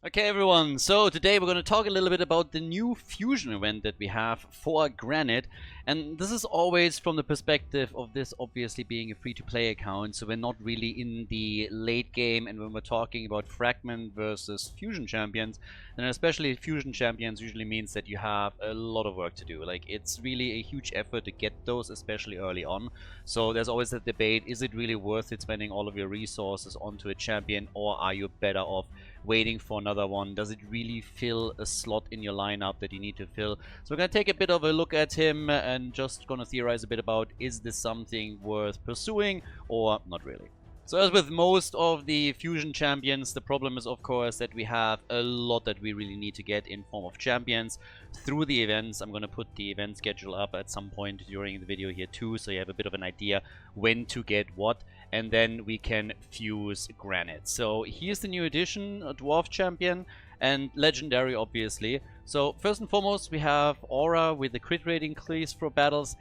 Okay everyone, so today we're going to talk a little bit about the new fusion event that we have for Granyt, and this is always from the perspective of this obviously being a free-to-play account, so we're not really in the late game. And when we're talking about fragment versus fusion champions, and especially fusion champions usually means that you have a lot of work to do. Like, it's really a huge effort to get those, especially early on. So there's always that debate, is it really worth it spending all of your resources onto a champion, or are you better off waiting for another one? Does it really fill a slot in your lineup that you need to fill? So we're going to take a bit of a look at him and just going to theorize a bit about, is this something worth pursuing or not really? So as with most of the fusion champions, the problem is of course that we have a lot that we really need to get in form of champions through the events. I'm going to put the event schedule up at some point during the video here too, so you have a bit of an idea when to get what, and then we can fuse Granyt. So here's the new addition, a dwarf champion and legendary obviously. So first and foremost we have Aura with the crit rate increase for battles.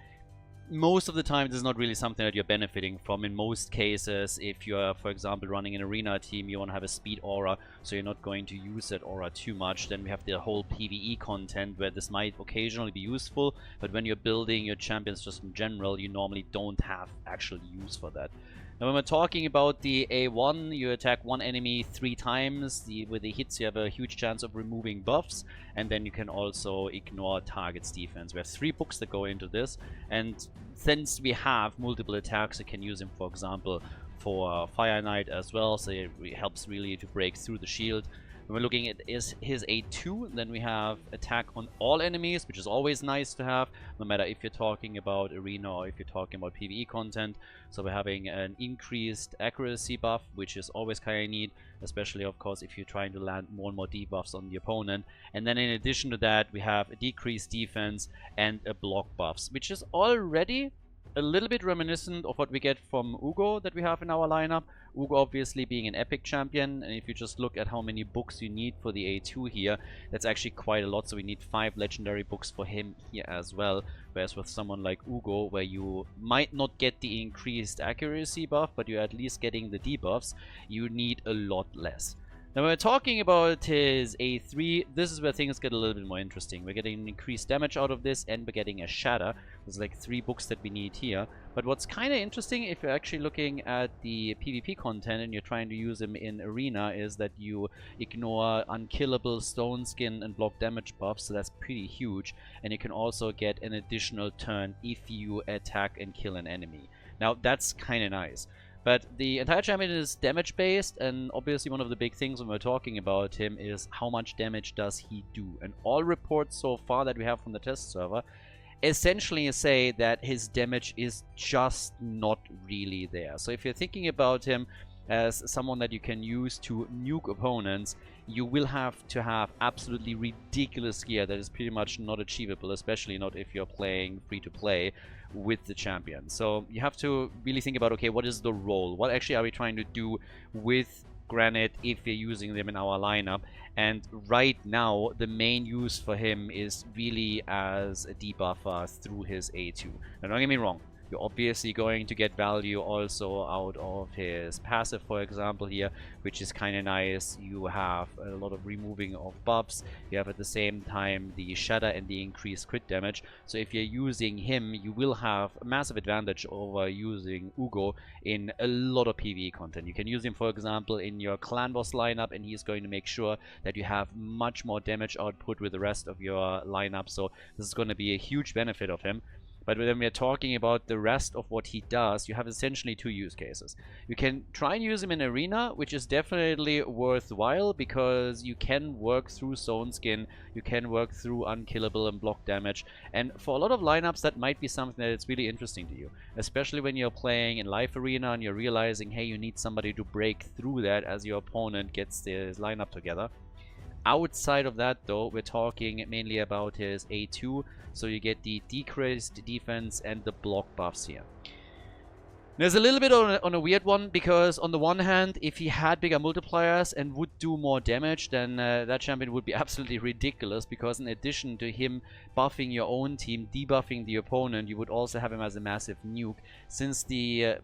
Most of the time this is not really something that you're benefiting from. In most cases, if you're for example running an arena team, you want to have a speed aura, so you're not going to use that aura too much. Then we have the whole PvE content where this might occasionally be useful, but when you're building your champions just in general, you normally don't have actual use for that. Now when we're talking about the A1, you attack one enemy 3 times. With the hits you have a huge chance of removing buffs, and then you can also ignore target's defense. We have 3 books that go into this, and since we have multiple attacks, you can use him for example for Fire Knight as well, so it helps really to break through the shield. When we're looking at his A2, then we have attack on all enemies, which is always nice to have, no matter if you're talking about arena or if you're talking about PvE content. So we're having an increased accuracy buff, which is always kind of neat, especially of course if you're trying to land more and more debuffs on the opponent. And then in addition to that, we have a decreased defense and a block buffs, which is already a little bit reminiscent of what we get from Ugo that we have in our lineup. Ugo obviously being an epic champion, and if you just look at how many books you need for the A2 here, that's actually quite a lot. So we need 5 legendary books for him here as well, whereas with someone like Ugo, where you might not get the increased accuracy buff, but you're at least getting the debuffs, you need a lot less. Now when we're talking about his A3, this is where things get a little bit more interesting. We're getting increased damage out of this, and we're getting a shatter. There's like 3 books that we need here. But what's kind of interesting, if you're actually looking at the PvP content and you're trying to use him in arena, is that you ignore unkillable stone skin and block damage buffs, so that's pretty huge. And you can also get an additional turn if you attack and kill an enemy. Now that's kind of nice. But the entire champion is damage based, and obviously one of the big things when we're talking about him is how much damage does he do. And all reports so far that we have from the test server essentially say that his damage is just not really there. So if you're thinking about him as someone that you can use to nuke opponents, you will have to have absolutely ridiculous gear that is pretty much not achievable, especially not if you're playing free to play with the champion. So you have to really think about, okay, what is the role? What actually are we trying to do with Granyt if we're using them in our lineup? And right now, the main use for him is really as a debuffer through his A2. Now don't get me wrong, you're obviously going to get value also out of his passive, for example here, which is kind of nice. You have a lot of removing of buffs. You have at the same time the shatter and the increased crit damage. So if you're using him, you will have a massive advantage over using Ugo in a lot of PvE content. You can use him, for example, in your clan boss lineup, and he's going to make sure that you have much more damage output with the rest of your lineup. So this is going to be a huge benefit of him. But when we're talking about the rest of what he does, you have essentially 2 use cases. You can try and use him in arena, which is definitely worthwhile because you can work through zone skin, you can work through unkillable and block damage. And for a lot of lineups, that might be something that is really interesting to you, especially when you're playing in live arena and you're realizing, hey, you need somebody to break through that as your opponent gets his lineup together. Outside of that though, we're talking mainly about his A2, so you get the decreased defense and the block buffs here. There's a little bit on a weird one, because on the one hand, if he had bigger multipliers and would do more damage, then that champion would be absolutely ridiculous, because in addition to him buffing your own team, debuffing the opponent, you would also have him as a massive nuke. Since the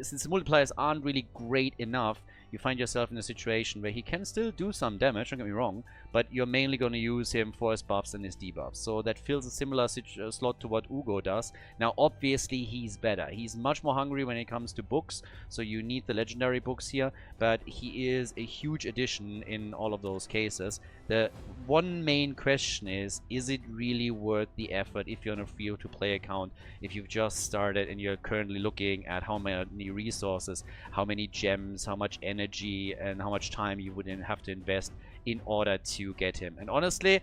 multipliers aren't really great enough, you find yourself in a situation where he can still do some damage, don't get me wrong, but you're mainly going to use him for his buffs and his debuffs. So that fills a similar slot to what Ugo does. Now, obviously, he's better. He's much more hungry when it comes to books, so you need the legendary books here, but he is a huge addition in all of those cases. The one main question is it really worth the effort if you're on a free-to-play account, if you've just started and you're currently looking at how many resources, how many gems, how much energy, and how much time you would have to invest in order to get him? And honestly,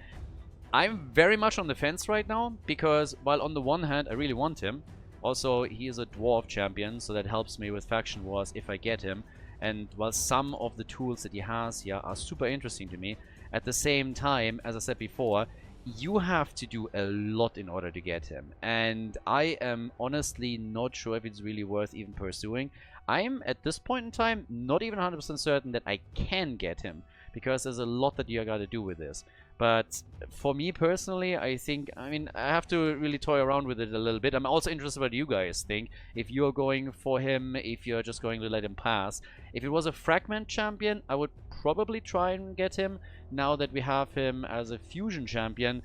I'm very much on the fence right now, because while on the one hand I really want him, also he is a dwarf champion, so that helps me with faction wars if I get him, and while some of the tools that he has here are super interesting to me, at the same time, as I said before, you have to do a lot in order to get him, and I am honestly not sure if it's really worth even pursuing. I'm at this point in time not even 100% certain that I can get him, because there's a lot that you gotta do with this. But for me personally, I think, I mean, I have to really toy around with it a little bit. I'm also interested what you guys think. If you're going for him, if you're just going to let him pass. If it was a fragment champion, I would probably try and get him. Now that we have him as a fusion champion,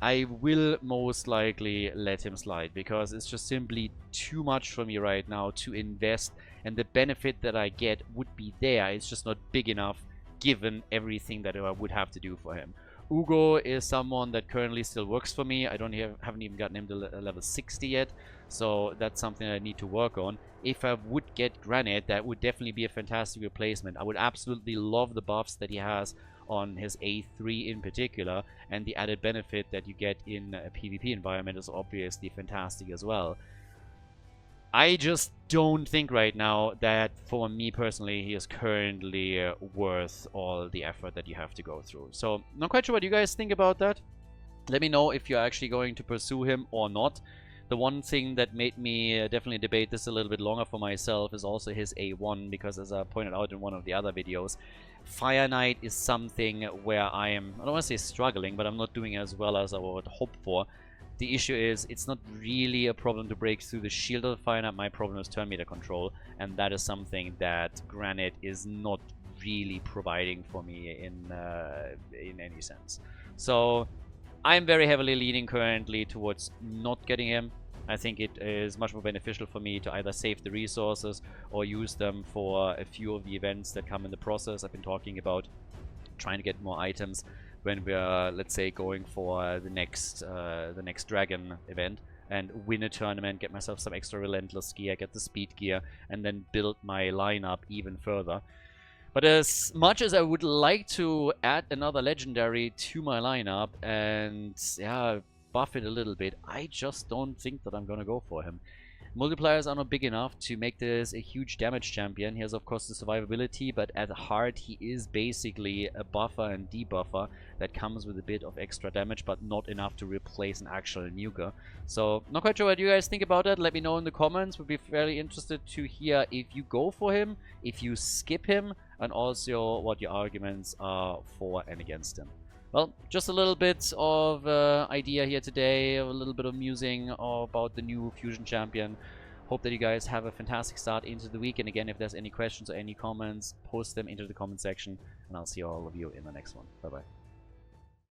I will most likely let him slide, because it's just simply too much for me right now to invest, and the benefit that I get would be there. It's just not big enough given everything that I would have to do for him. Ugo is someone that currently still works for me. I haven't even gotten him to level 60 yet, so that's something I need to work on. If I would get Granyt, that would definitely be a fantastic replacement. I would absolutely love the buffs that he has on his A3 in particular, and the added benefit that you get in a PvP environment is obviously fantastic as well. I just don't think right now that, for me personally, he is currently worth all the effort that you have to go through. So, not quite sure what you guys think about that. Let me know if you're actually going to pursue him or not. The one thing that made me definitely debate this a little bit longer for myself is also his A1, because as I pointed out in one of the other videos, Fire Knight is something where I don't want to say struggling, but I'm not doing as well as I would hope for. The issue is, it's not really a problem to break through the shield of the Fire Knight. My problem is turn meter control, and that is something that Granyt is not really providing for me in any sense. So I'm very heavily leaning currently towards not getting him. I think it is much more beneficial for me to either save the resources or use them for a few of the events that come in the process. I've been talking about trying to get more items when we're, let's say, going for the next dragon event and win a tournament, get myself some extra relentless gear, get the speed gear, and then build my lineup even further. But as much as I would like to add another legendary to my lineup and, yeah, buff it a little bit, I just don't think that I'm gonna go for him. Multipliers are not big enough to make this a huge damage champion. He has, of course, the survivability, but at heart he is basically a buffer and debuffer that comes with a bit of extra damage, but not enough to replace an actual nuker. So, not quite sure what you guys think about that. Let me know in the comments. Would be fairly interested to hear if you go for him, if you skip him, and also what your arguments are for and against him. Well, just a little bit of idea here today, a little bit of musing about the new Fusion Champion. Hope that you guys have a fantastic start into the week. And again, if there's any questions or any comments, post them into the comment section. And I'll see all of you in the next one. Bye-bye.